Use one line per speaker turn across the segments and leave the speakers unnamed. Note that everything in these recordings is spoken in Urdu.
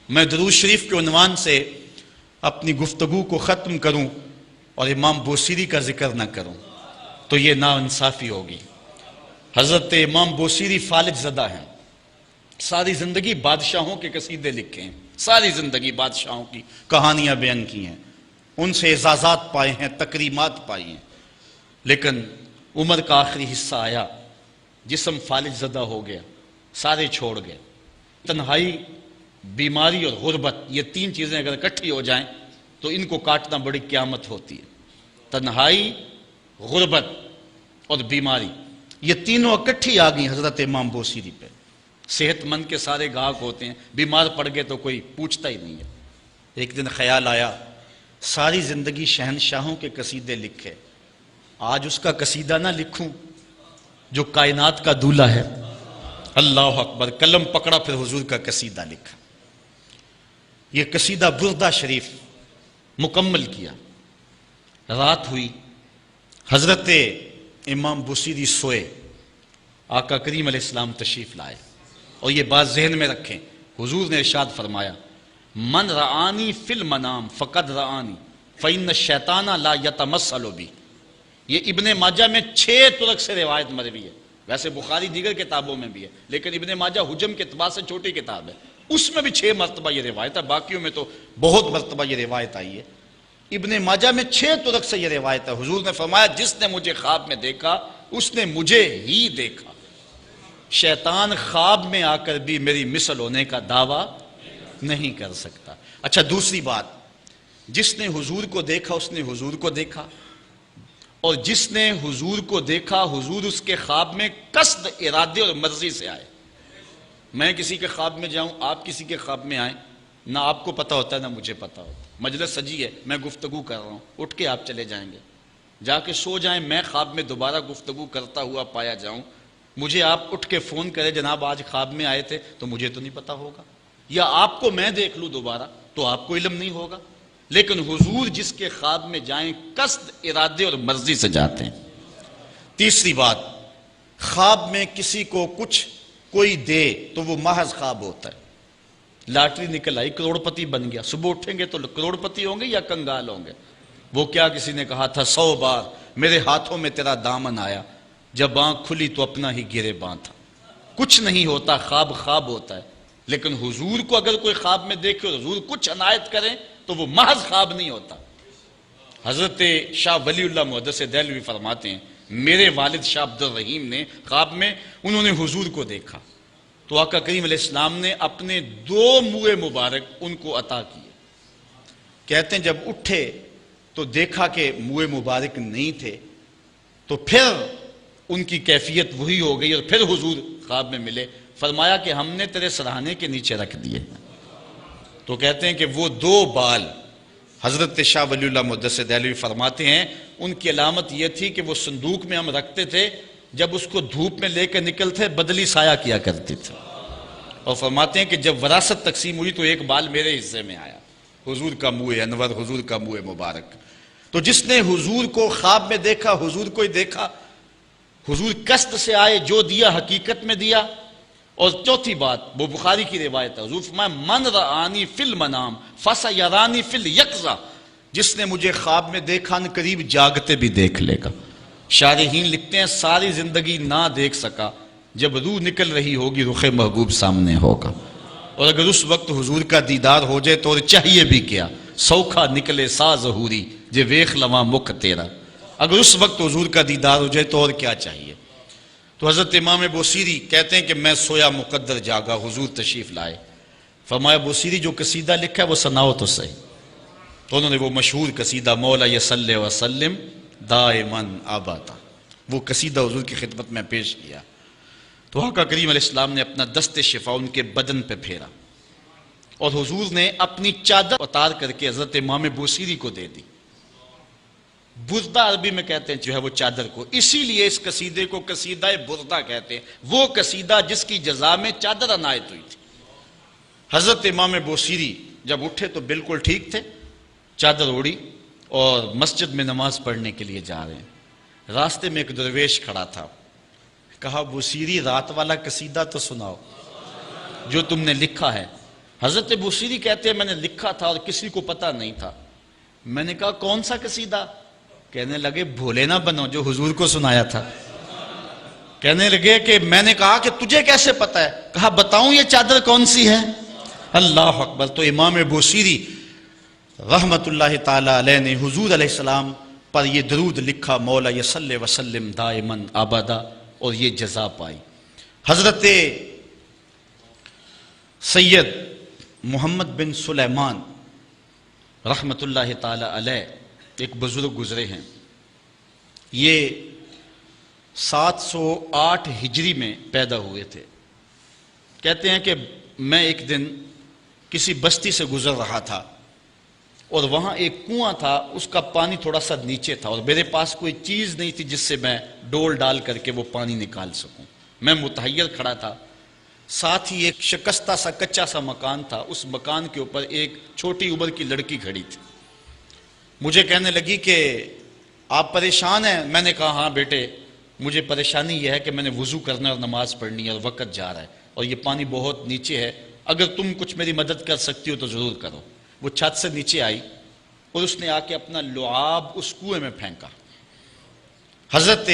میں درود شریف کے عنوان سے اپنی گفتگو کو ختم کروں اور امام بوصیری کا ذکر نہ کروں تو یہ ناانصافی ہوگی۔ حضرت امام بوصیری فالج زدہ ہیں، ساری زندگی بادشاہوں کے قصیدے لکھے ہیں، ساری زندگی بادشاہوں کی کہانیاں بیان کی ہیں، ان سے اعزازات پائے ہیں، تکریمات پائی ہیں، لیکن عمر کا آخری حصہ آیا، جسم فالج زدہ ہو گیا، سارے چھوڑ گئے۔ تنہائی، بیماری اور غربت، یہ تین چیزیں اگر اکٹھی ہو جائیں تو ان کو کاٹنا بڑی قیامت ہوتی ہے۔ تنہائی، غربت اور بیماری، یہ تینوں اکٹھی آ گئی حضرت امام بوصیری پہ۔ صحت مند کے سارے گاہک ہوتے ہیں، بیمار پڑ گئے تو کوئی پوچھتا ہی نہیں ہے۔ ایک دن خیال آیا، ساری زندگی شہنشاہوں کے قصیدے لکھے، آج اس کا قصیدہ نہ لکھوں جو کائنات کا دولہ ہے۔ اللہ اکبر، قلم پکڑا، پھر حضور کا قصیدہ لکھا۔ یہ قصیدہ بردہ شریف مکمل کیا۔ رات ہوئی، حضرت امام بوصیری سوئے، آقا کریم علیہ السلام تشریف لائے، اور یہ بات ذہن میں رکھیں، حضور نے ارشاد فرمایا من رآنی فی المنام فقد رآنی فإن الشیطان لا یتمثل بی۔ یہ ابن ماجہ میں 6 طرق سے روایت مروی ہے، ویسے بخاری دیگر کتابوں میں بھی ہے، لیکن ابن ماجہ حجم کے اعتبار سے چھوٹی کتاب ہے، اس میں بھی 6 مرتبہ یہ روایت ہے، باقیوں میں تو بہت مرتبہ یہ روایت آئی ہے۔ ابن ماجہ میں 6 طرق سے یہ روایت ہے۔ حضور نے فرمایا جس نے مجھے خواب میں دیکھا اس نے مجھے ہی دیکھا، شیطان خواب میں آ کر بھی میری مثل ہونے کا دعویٰ نہیں کر سکتا۔ اچھا، دوسری بات، جس نے حضور کو دیکھا اس نے حضور کو دیکھا، اور جس نے حضور کو دیکھا حضور اس کے خواب میں قصد، ارادے اور مرضی سے آئے۔ میں کسی کے خواب میں جاؤں، آپ کسی کے خواب میں آئیں، نہ آپ کو پتہ ہوتا ہے نہ مجھے پتہ ہوتا، مجلس سجی ہے، میں گفتگو کر رہا ہوں، اٹھ کے آپ چلے جائیں گے، جا کے سو جائیں، میں خواب میں دوبارہ گفتگو کرتا ہوا پایا جاؤں، مجھے آپ اٹھ کے فون کرے جناب آج خواب میں آئے تھے، تو مجھے تو نہیں پتہ ہوگا، یا آپ کو میں دیکھ لوں دوبارہ تو آپ کو علم نہیں ہوگا۔ لیکن حضور جس کے خواب میں جائیں قصد، ارادے اور مرضی سے جاتے ہیں۔ تیسری بات، خواب میں کسی کو کچھ کوئی دے تو وہ محض خواب ہوتا ہے۔ لاٹری نکل آئی، کروڑ پتی بن گیا، صبح اٹھیں گے تو کروڑ پتی ہوں گے یا کنگال ہوں گے؟ وہ کیا کسی نے کہا تھا 100 بار میرے ہاتھوں میں تیرا دامن آیا، جب آنکھ کھلی تو اپنا ہی گرے باں تھا۔ کچھ نہیں ہوتا، خواب خواب ہوتا ہے، لیکن حضور کو اگر کوئی خواب میں دیکھے اور حضور کچھ عنایت کریں تو وہ محض خواب نہیں ہوتا۔ حضرت شاہ ولی اللہ محدث دہلوی فرماتے ہیں میرے والد شاہ عبد الرحیم نے خواب میں انہوں نے حضور کو دیکھا تو آقا کریم علیہ السلام نے اپنے 2 منہ مبارک ان کو عطا کیے۔ کہتے ہیں جب اٹھے تو دیکھا کہ منہ مبارک نہیں تھے، تو پھر ان کی کیفیت وہی ہو گئی، اور پھر حضور خواب میں ملے، فرمایا کہ ہم نے تیرے سرہانے کے نیچے رکھ دیے۔ تو کہتے ہیں کہ وہ 2 بال حضرت شاہ ولی اللہ محدث دہلوی فرماتے ہیں ان کی علامت یہ تھی کہ وہ صندوق میں ہم رکھتے تھے، جب اس کو دھوپ میں لے کے نکلتے بدلی سایہ کیا کرتے تھے، اور فرماتے ہیں کہ جب وراثت تقسیم ہوئی تو 1 بال میرے حصے میں آیا، حضور کا منہ انور، حضور کا منہ مبارک۔ تو جس نے حضور کو خواب میں دیکھا حضور کو ہی دیکھا، حضور قصد سے آئے، جو دیا حقیقت میں دیا۔ اور چوتھی بات، وہ بخاری کی روایت ہے، حضور فرمایا من رآنی فی المنام فسیرانی فی الیقظہ، جس نے مجھے خواب میں دیکھا ان قریب جاگتے بھی دیکھ لے گا۔ شارحین لکھتے ہیں ساری زندگی نہ دیکھ سکا، جب روح نکل رہی ہوگی رخ محبوب سامنے ہوگا، اور اگر اس وقت حضور کا دیدار ہو جائے تو اور چاہیے بھی کیا، سوکھا نکلے سا ظہوری جے ویخ لواں مکھ تیرا، اگر اس وقت حضور کا دیدار ہو جائے تو اور کیا چاہیے۔ تو حضرت امام بوصیری کہتے ہیں کہ میں سویا مقدر جاگا، حضور تشریف لائے، فرمایا بوصیری جو قصیدہ لکھا ہے وہ سناؤ تو صحیح۔ تو انہوں نے وہ مشہور قصیدہ مولا یصلی وسلم دائماً ابدا، وہ قصیدہ حضور کی خدمت میں پیش کیا۔ تو آقا کریم علیہ السلام نے اپنا دست شفا ان کے بدن پہ پھیرا، اور حضور نے اپنی چادر اتار کر کے حضرت امام بوصیری کو دے دی۔ بردہ عربی میں کہتے ہیں جو ہے وہ چادر کو، اسی لیے اس قصیدے کو قصیدہ بردہ کہتے ہیں، وہ قصیدہ جس کی جزا میں چادر عنایت ہوئی تھی۔ حضرت امام بوصیری جب اٹھے تو بالکل ٹھیک تھے، چادر اوڑی اور مسجد میں نماز پڑھنے کے لیے جا رہے ہیں۔ راستے میں ایک درویش کھڑا تھا، کہا بوصیری رات والا قصیدہ تو سناؤ جو تم نے لکھا ہے۔ حضرت بوصیری کہتے ہیں میں نے لکھا تھا اور کسی کو پتہ نہیں تھا. میں نے کہا کون سا قصیدہ؟ کہنے لگے بھولے نہ بنو جو حضور کو سنایا تھا. کہنے لگے کہ میں نے کہا کہ تجھے کیسے پتہ ہے؟ کہا بتاؤں یہ چادر کون سی ہے؟ اللہ اکبر. تو امام بوصیری رحمت اللہ تعالی علیہ نے حضور علیہ السلام پر یہ درود لکھا، مولا یصلی وسلم دائماً ابدا، اور یہ جزا پائی. حضرت سید محمد بن سلیمان رحمت اللہ تعالی علیہ ایک بزرگ گزرے ہیں. یہ 708 ہجری میں پیدا ہوئے تھے. کہتے ہیں کہ میں ایک دن کسی بستی سے گزر رہا تھا اور وہاں ایک کنواں تھا، اس کا پانی تھوڑا سا نیچے تھا اور میرے پاس کوئی چیز نہیں تھی جس سے میں ڈول ڈال کر کے وہ پانی نکال سکوں. میں متحیر کھڑا تھا. ساتھ ہی ایک شکستہ سا کچا سا مکان تھا، اس مکان کے اوپر ایک چھوٹی عمر کی لڑکی کھڑی تھی. مجھے کہنے لگی کہ آپ پریشان ہیں؟ میں نے کہا ہاں بیٹے مجھے پریشانی یہ ہے کہ میں نے وضو کرنا اور نماز پڑھنی ہے اور وقت جا رہا ہے اور یہ پانی بہت نیچے ہے، اگر تم کچھ میری مدد کر سکتی ہو تو ضرور کرو. وہ چھت سے نیچے آئی اور اس نے آ کے اپنا لعاب اس کنویں میں پھینکا. حضرت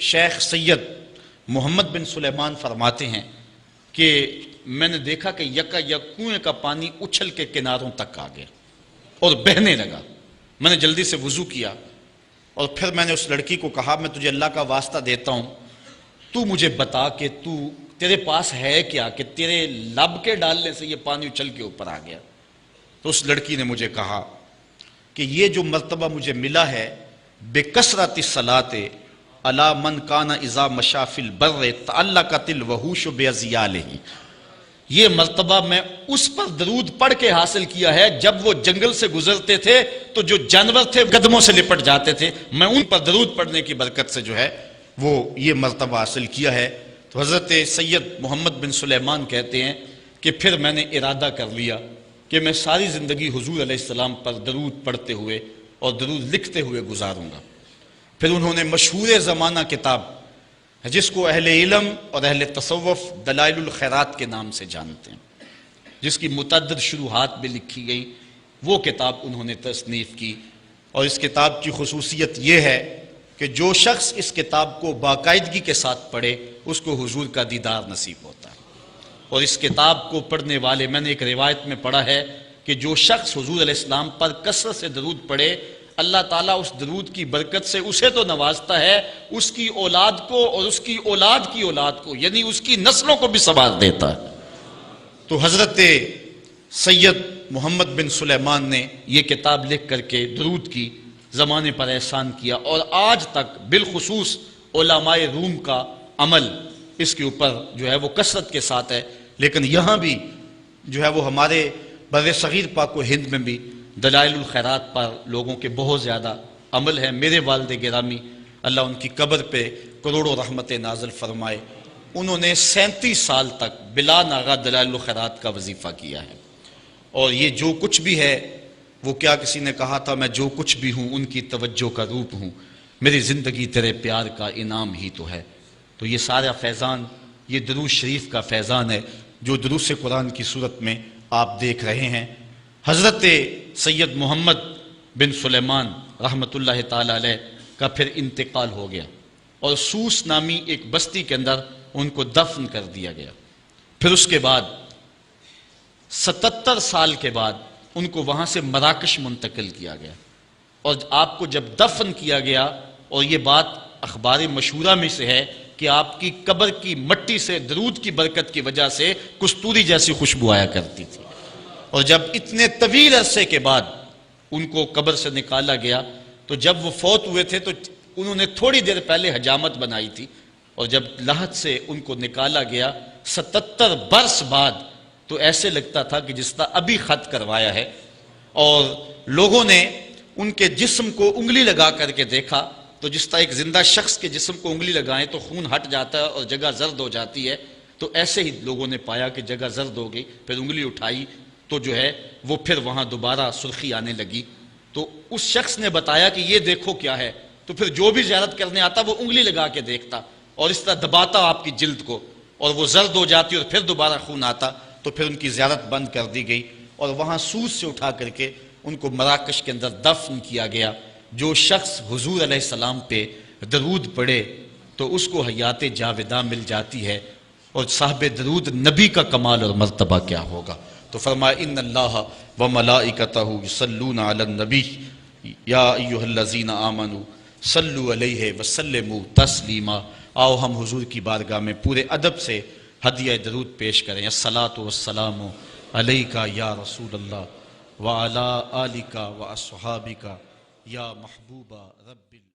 شیخ سید محمد بن سلیمان فرماتے ہیں کہ میں نے دیکھا کہ یکا یک کنویں کا پانی اچھل کے کناروں تک آ گیا اور بہنے لگا. میں نے جلدی سے وضو کیا اور پھر میں نے اس لڑکی کو کہا میں تجھے اللہ کا واسطہ دیتا ہوں، تو مجھے بتا کہ تیرے پاس ہے کیا کہ تیرے لب کے ڈالنے سے یہ پانی اچھل کے اوپر آ گیا. تو اس لڑکی نے مجھے کہا کہ یہ جو مرتبہ مجھے ملا ہے بکثرت الصلاۃ علی من کان اذا مشى فی البر تعلقت الوحوش باذیالہ، یہ مرتبہ میں اس پر درود پڑھ کے حاصل کیا ہے جب وہ جنگل سے گزرتے تھے تو جو جانور تھے قدموں سے لپٹ جاتے تھے، میں ان پر درود پڑھنے کی برکت سے جو ہے وہ یہ مرتبہ حاصل کیا ہے. تو حضرت سید محمد بن سلیمان کہتے ہیں کہ پھر میں نے ارادہ کر لیا کہ میں ساری زندگی حضور علیہ السلام پر درود پڑھتے ہوئے اور درود لکھتے ہوئے گزاروں گا. پھر انہوں نے مشہور زمانہ کتاب جس کو اہل علم اور اہل تصوف دلائل الخیرات کے نام سے جانتے ہیں، جس کی متعدد شروحات بھی لکھی گئی، وہ کتاب انہوں نے تصنیف کی. اور اس کتاب کی خصوصیت یہ ہے کہ جو شخص اس کتاب کو باقاعدگی کے ساتھ پڑھے اس کو حضور کا دیدار نصیب ہوتا ہے. اور اس کتاب کو پڑھنے والے، میں نے ایک روایت میں پڑھا ہے کہ جو شخص حضور علیہ السلام پر کثرت سے درود پڑھے اللہ تعالیٰ اس درود کی برکت سے اسے تو نوازتا ہے، اس کی اولاد کو اور اس کی اولاد کی اولاد کو، یعنی اس کی نسلوں کو بھی سنوار دیتا ہے. تو حضرت سید محمد بن سلیمان نے یہ کتاب لکھ کر کے درود کی زمانے پر احسان کیا، اور آج تک بالخصوص علماء روم کا عمل اس کے اوپر جو ہے وہ کثرت کے ساتھ ہے. لیکن یہاں بھی جو ہے وہ ہمارے بر صغیر پاک و ہند میں بھی دلائل الخیرات پر لوگوں کے بہت زیادہ عمل ہے. میرے والد گرامی اللہ ان کی قبر پہ کروڑوں رحمت نازل فرمائے، انہوں نے 37 سال تک بلا ناغہ دلائل الخیرات کا وظیفہ کیا ہے. اور یہ جو کچھ بھی ہے وہ کیا کسی نے کہا تھا میں جو کچھ بھی ہوں ان کی توجہ کا روپ ہوں، میری زندگی تیرے پیار کا انعام ہی تو ہے. تو یہ سارا فیضان یہ درود شریف کا فیضان ہے جو دروس قرآن کی صورت میں آپ دیکھ رہے ہیں. حضرت سید محمد بن سلیمان رحمت اللہ تعالی علیہ کا پھر انتقال ہو گیا اور سوس نامی ایک بستی کے اندر ان کو دفن کر دیا گیا. پھر اس کے بعد 77 سال کے بعد ان کو وہاں سے مراکش منتقل کیا گیا، اور آپ کو جب دفن کیا گیا، اور یہ بات اخبار مشہورہ میں سے ہے کہ آپ کی قبر کی مٹی سے درود کی برکت کی وجہ سے کستوری جیسی خوشبو آیا کرتی تھی. اور جب اتنے طویل عرصے کے بعد ان کو قبر سے نکالا گیا تو جب وہ فوت ہوئے تھے تو انہوں نے تھوڑی دیر پہلے حجامت بنائی تھی، اور جب لحد سے ان کو نکالا گیا 77 برس بعد تو ایسے لگتا تھا کہ جس طرح ابھی خط کروایا ہے. اور لوگوں نے ان کے جسم کو انگلی لگا کر کے دیکھا تو جس طرح ایک زندہ شخص کے جسم کو انگلی لگائیں تو خون ہٹ جاتا ہے اور جگہ زرد ہو جاتی ہے، تو ایسے ہی لوگوں نے پایا کہ جگہ زرد ہو گئی. پھر انگلی اٹھائی تو جو ہے وہ پھر وہاں دوبارہ سرخی آنے لگی. تو اس شخص نے بتایا کہ یہ دیکھو کیا ہے، تو پھر جو بھی زیارت کرنے آتا وہ انگلی لگا کے دیکھتا اور اس طرح دباتا آپ کی جلد کو، اور وہ زرد ہو جاتی اور پھر دوبارہ خون آتا. تو پھر ان کی زیارت بند کر دی گئی اور وہاں سوس سے اٹھا کر کے ان کو مراکش کے اندر دفن کیا گیا۔ جو شخص حضور علیہ السلام پہ درود پڑھے تو اس کو حیات جاوداں مل جاتی ہے، اور صاحب درود نبی کا کمال اور مرتبہ کیا ہوگا۔ تو فرمایا ان اللہ و ملائکتہ یصلون علی النبی یا ایھا الذین آمنوا صلوا علیہ وسلموا تسلیما۔ آؤ ہم حضور کی بارگاہ میں پورے ادب سے ہدیہ درود پیش کریں۔ الصلاۃ والسلام علیک یا رسول اللہ وعلی آلک واصحابک یا محبوب رب